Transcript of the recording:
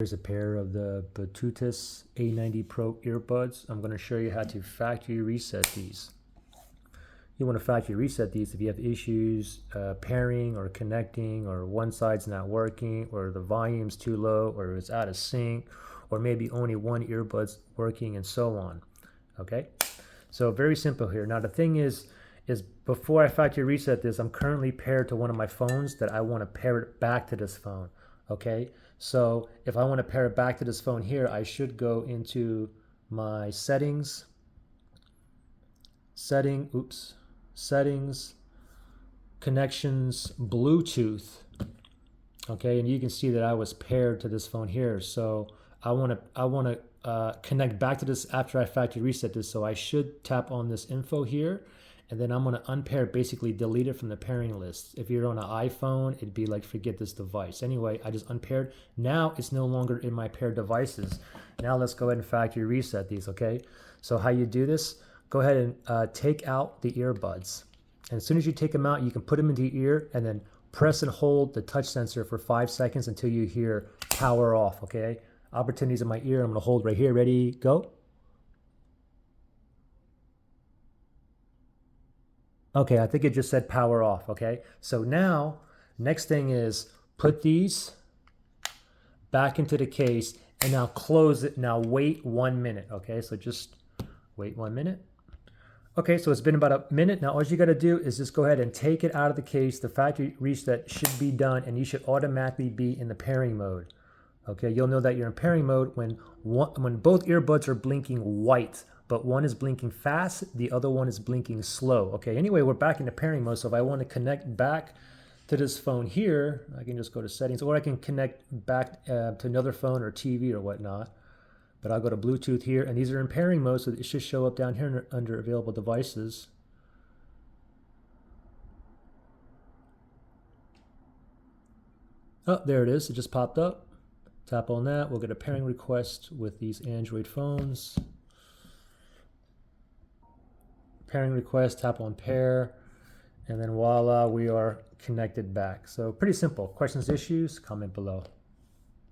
Here's a pair of the Btootos A90 Pro earbuds. I'm going to show you how to factory reset these. You want to factory reset these if you have issues pairing or connecting, or one side's not working, or the volume's too low, or it's out of sync, or maybe only one earbud's working, and so on. Okay, so very simple here. Now the thing is before I factory reset this, I'm currently paired to one of my phones that I want to pair it back to this phone. Okay, so if I want to pair it back to this phone here, I should go into my settings, connections, Bluetooth. Okay, and you can see that I was paired to this phone here. So I want to connect back to this after I factory reset this. So I should tap on this info here, and then I'm going to unpair, basically delete it from the pairing list. If you're on an iPhone, it'd be like forget this device. Anyway, I just unpaired. Now it's no longer in my paired devices. Now let's go ahead and factory reset these, okay? So how you do this, go ahead and take out the earbuds. And as soon as you take them out, you can put them into your ear and then press and hold the touch sensor for 5 seconds until you hear power off, okay? Opportunities in my ear, I'm gonna hold right here, ready, go. Okay, I think it just said power off, okay? So now, next thing is put these back into the case and now close it. Now wait 1 minute, okay? So just wait 1 minute. Okay, so it's been about a minute. Now all you gotta do is just go ahead and take it out of the case. The factory reset should be done and you should automatically be in the pairing mode. Okay, you'll know that you're in pairing mode when both earbuds are blinking white, but one is blinking fast, the other one is blinking slow. Okay, anyway, we're back in the pairing mode. So if I want to connect back to this phone here, I can just go to settings, or I can connect back to another phone or TV or whatnot. But I'll go to Bluetooth here, and these are in pairing mode, so it should show up down here under available devices. Oh, there it is. It just popped up. Tap on that. We'll get a pairing request with these Android phones. Pairing request, tap on pair, and then voila, we are connected back. So pretty simple. Questions, issues, comment below.